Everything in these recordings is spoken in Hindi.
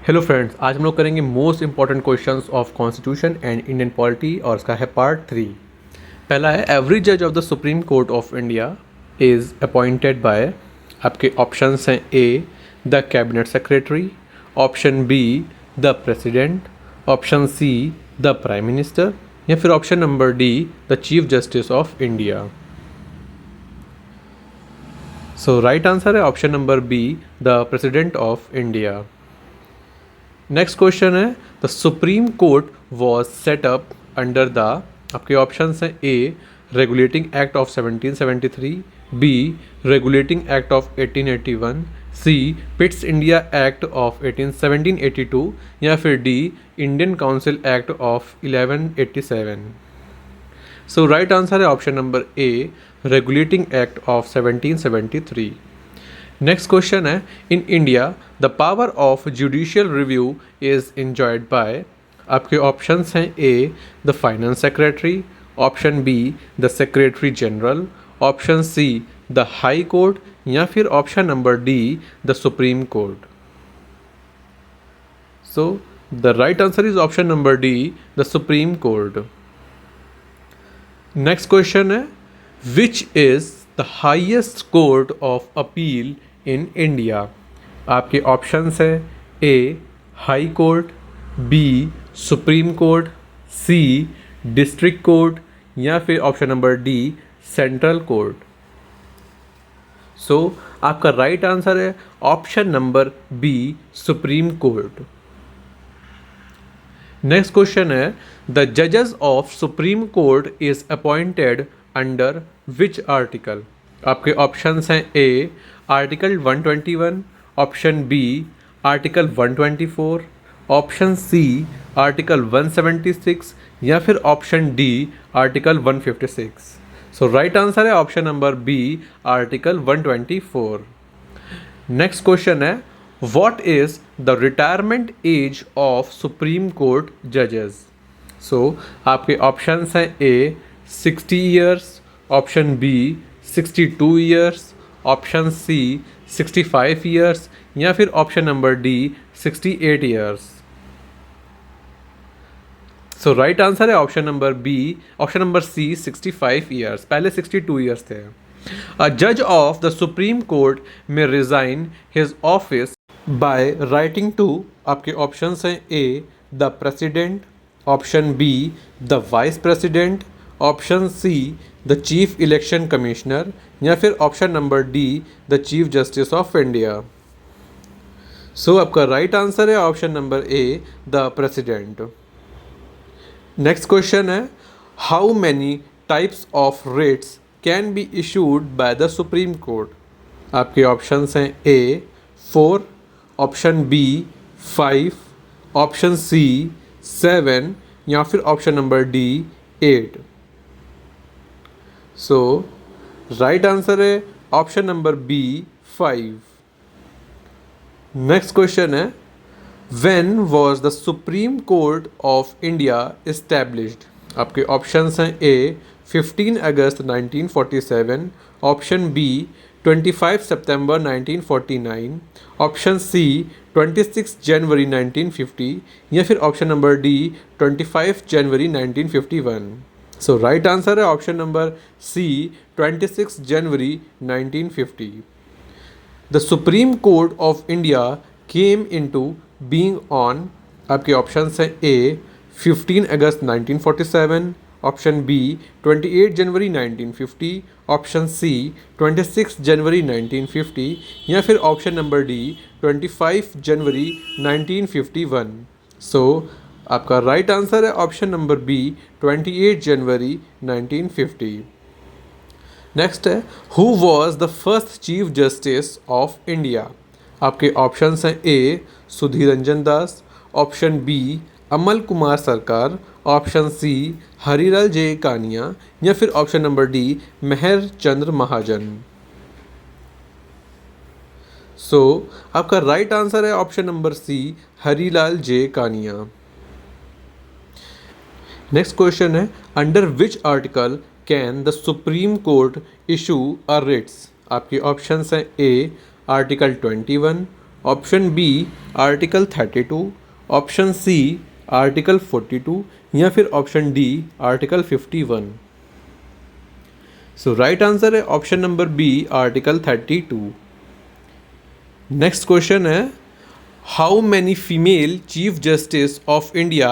हेलो फ्रेंड्स, आज हम लोग करेंगे most important questions of constitution and Indian polity और इसका है पार्ट 3। पहला है एवरी जज of the supreme court of India is appointed by. आपके ऑप्शंस हैं A the cabinet secretary, option B the president, option C the prime minister या फिर option number D the chief justice of India. So right answer है option number B the president of India. Next question है the supreme court was set up under the. आपके ऑप्शंस हैं A regulating act of 1773, B regulating act of 1881, C Pitt's India act of 1782 या फिर D Indian council act of 1187। So right answer है option number A regulating act of 1773। Next question है in India the power of judicial review is enjoyed by. आपके ऑप्शंस हैं A the finance secretary, option B the secretary general, option C the high court या फिर option number D the supreme court. So the right answer is option number D the supreme court. Next question है which is the highest court of appeal in India. आपके ऑप्शंस हैं A high court, B supreme court, C district court या फिर option number D central court. So आपका राइट आंसर है option number B supreme court. Next question है द जजेस of supreme court is appointed under which article. आपके ऑप्शंस हैं A article 121, option B article 124, option C article 176 या फिर option D article 156। So right answer है option number B article 124। Next question है what is the retirement age of supreme court जजेस। सो आपके ऑप्शंस हैं A 60 years, option B 62 years, option C 65 years या फिर option number D 68 years. So right answer है option number B option number C 65 years. पहले 62 ईयर्स थे। अ जज of the supreme court may resign his office by writing to. आपके ऑप्शंस हैं A the president, option B the vice president, option C the chief election commissioner या फिर option number D the chief justice of India. So आपका राइट आंसर है option number A the president. Next question है how many types of writs can be issued by the supreme court. आपके ऑप्शंस हैं A 4, option B 5, option C 7 या फिर option number D 8। So right answer है option number B 5। Next question है when was the supreme court of India established. आपके ऑप्शंस हैं ए 15 अगस्त 1947, ऑप्शन बी 25 सितंबर 1949, ऑप्शन सी 26 जनवरी 1950 या फिर option number D 25 January 1951। So right answer है option number C 26 January 1950। The supreme court of India came into being on. आपके ऑप्शंस हैं A 15 August 1947, option B 28 January 1950, option C 26 जनवरी 1950 या फिर option number D 25 January 1951। So आपका राइट आंसर है option number B 28 January 1950। Next है who was the first chief justice of India. आपके ऑप्शंस हैं A Sudhir Ranjan Das, option B Amal Kumar Sarkar, option C Harilal J Kania या फिर option number D Mehr Chandra Mahajan. So आपका राइट आंसर है option number C Harilal J Kania. Next question है under which article can the supreme court issue a writs. आपके ऑप्शंस हैं A article 21, option B article 32, option C article 42 या फिर option D article 51। So right answer है option number B article 32। Next question है how many female chief justice of India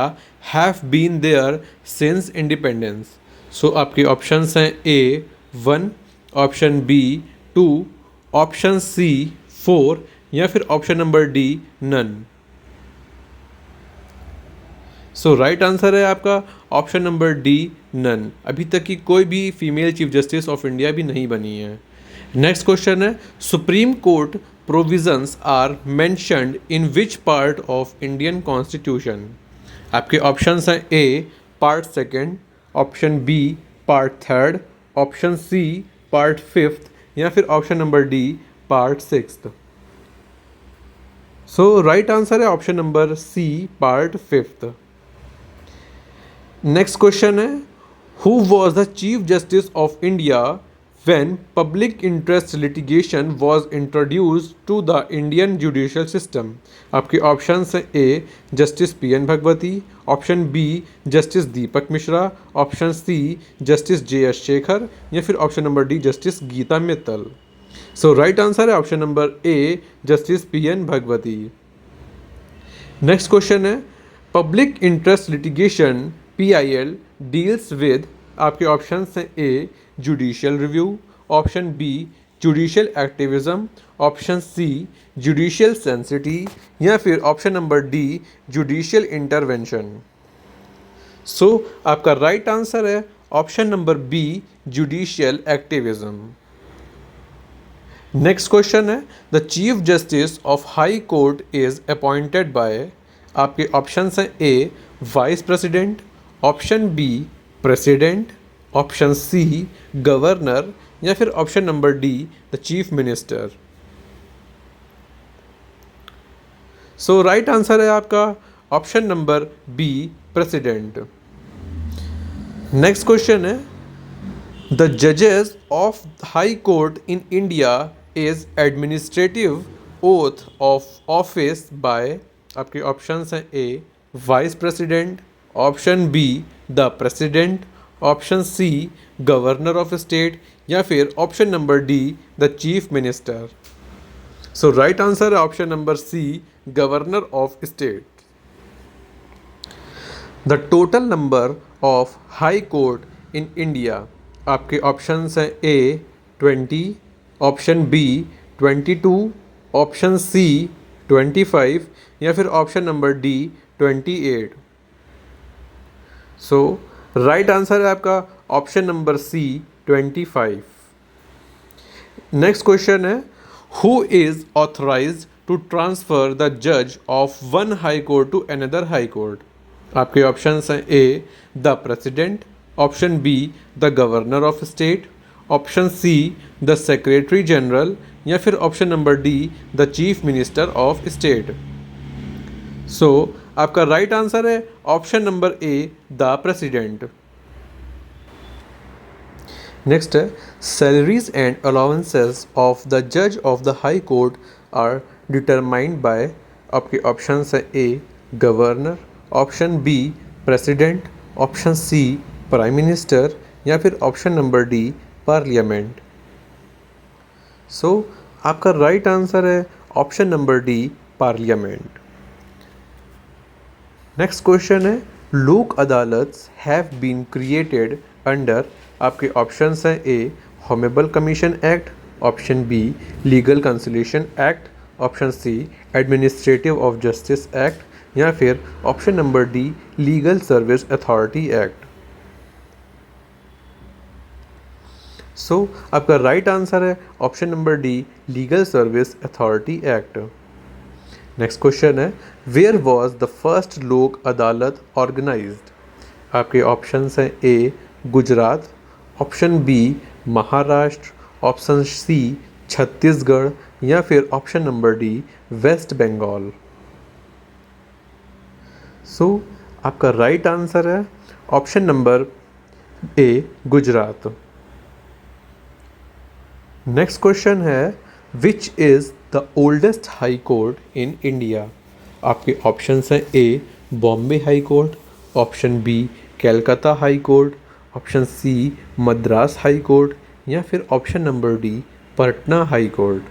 have been there since independence. So आपके ऑप्शंस हैं A 1, option B 2, option C 4 या फिर option number D none. So right answer है आपका ऑप्शन नंबर डी नन। अभी तक की कोई भी female chief justice of India भी नहीं बनी है। नेक्स्ट क्वेश्चन है supreme court provisions are mentioned in which part of Indian constitution. आपके ऑप्शंस हैं A part second, option B part third, option C part fifth या फिर option number D part sixth. So right answer है option number C part fifth. Next question है who was the chief justice of India when public interest litigation was introduced to the Indian judicial system। आपके ऑप्शंस हैं A justice P N Bhagwati, option B justice Deepak Mishra, option C justice J S Shekhar या फिर option number D justice Gita Mittal. So right answer है option number A justice P N Bhagwati. Next question है public interest litigation PIL deals with. आपके ऑप्शंस हैं A judicial review, option B judicial activism, option C judicial sanctity या फिर option number D judicial intervention. So आपका राइट आंसर है option number B judicial activism. Next question है the chief justice of high court is appointed by. आपके ऑप्शंस हैं A vice president, option B president, option C governor या फिर option number D the chief minister. So right answer है आपका option number B president. Next question है द जजेस of high court in India is administrative oath of office by. आपके ऑप्शंस हैं A vice president, option B the president, option C governor of state या फिर option number D the chief minister. So right answer है option number C governor of state. The total number of high court in India. आपके ऑप्शंस हैं A 20, option B 22, option C 25 या फिर option number D 28। So right answer है आपका option number C 25। Next question है who is authorised to transfer the जज of one high court to another high court. आपके ऑप्शंस हैं A the president, option B the governor of state, option C the secretary general या फिर option number D the chief minister of state. So आपका राइट आंसर है option number A the president. Next है salaries and allowances of the जज of the high court are determined by. आपके ऑप्शंस हैं A governor, option B president, option C prime minister या फिर option number D parliament. So आपका राइट आंसर है option number D parliament. Next question है Lok Adalats have been created under. आपके ऑप्शंस हैं A honourable commission act, option B legal conciliation act, option C administrative of justice act या फिर option number D legal service authority act. So आपका राइट आंसर है option number D legal service authority act. Next question है where was the first Lok Adalat organised. आपके ऑप्शंस हैं A Gujarat, option B Maharashtra, option C Chhattisgarh या फिर option number D West Bengal. So आपका राइट आंसर है option number A Gujarat. Next question है which is the oldest high court in India? आपके ऑप्शंस हैं A Bombay high court, option B Calcutta high court, option C Madras high court या फिर option number D Patna high court.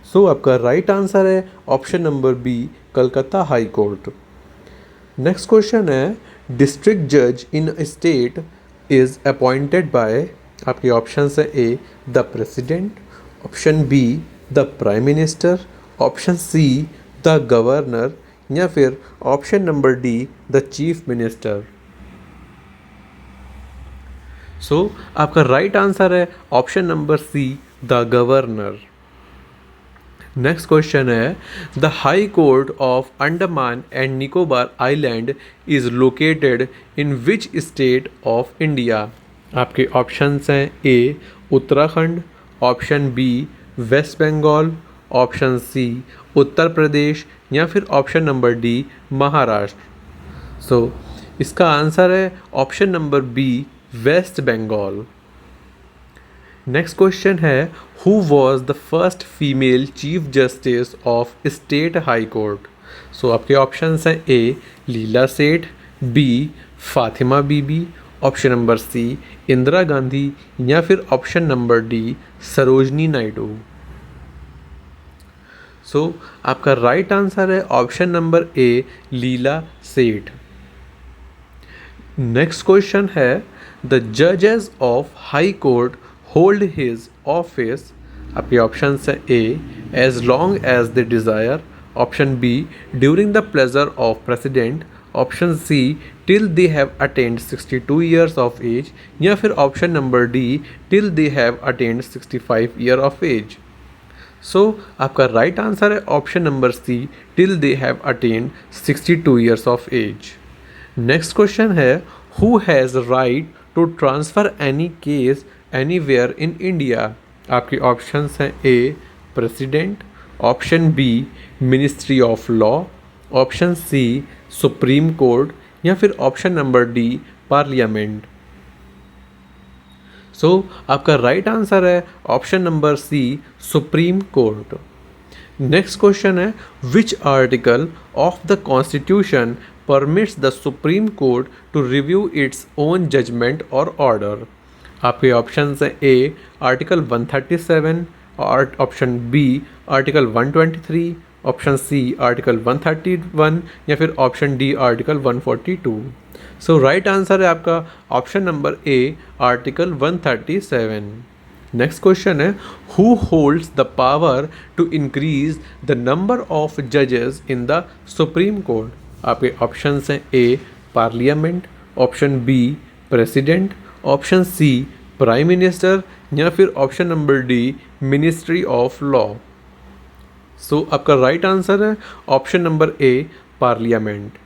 So आपका राइट आंसर है option number B Calcutta high court. Next question है डिस्ट्रिक्ट जज in state is appointed by? आपके ऑप्शंस है A the president, option B the prime minister, option C the governor या फिर option number D the chief minister. So आपका राइट आंसर है option number C the governor. Next question है the high court of Andaman and Nicobar island is located in which state of India? आपके ऑप्शंस हैं A Uttarakhand, option B West Bengal, option C Uttar Pradesh या फिर option number D Maharashtra. So इसका आंसर है option number B West Bengal. Next question है who was the first female chief justice of state high court? So आपके ऑप्शंस हैं A Leila Seth, B Fatima Beevi, option number C Indira Gandhi या फिर option number D Sarojini Naidu. सो आपका राइट आंसर है option number A Leila Seth. Next question है द जजेस of high court hold his office? आपके ऑप्शन है A as long as they desire, option B during the pleasure of president, option C till they have attend 62 years of age या फिर option number D till they have attend 65 year of age. So आपका राइट आंसर है option number C till they have attend 62 years of age. Next question है who has right to transfer any case anywhere in India? आपके ऑप्शंस हैं A president, option B ministry of law, option C supreme court या फिर option number D parliament. So आपका राइट आंसर है option number C supreme court. Next question है which article of the constitution permits the supreme court to review its own judgment और ऑर्डर? आपके ऑप्शंस हैं A article 137, option B article 123, option C article 131 या फिर option D article 142। So right answer है आपका option number A article 137। Next question है who holds the power to increase the number of जजेस इन द सुप्रीम कोर्ट? आपके ऑप्शंस हैं A parliament, option B president, option C prime minister या फिर option number D ministry of law. So आपका राइट आंसर है ऑप्शन नंबर ए पार्लियामेंट।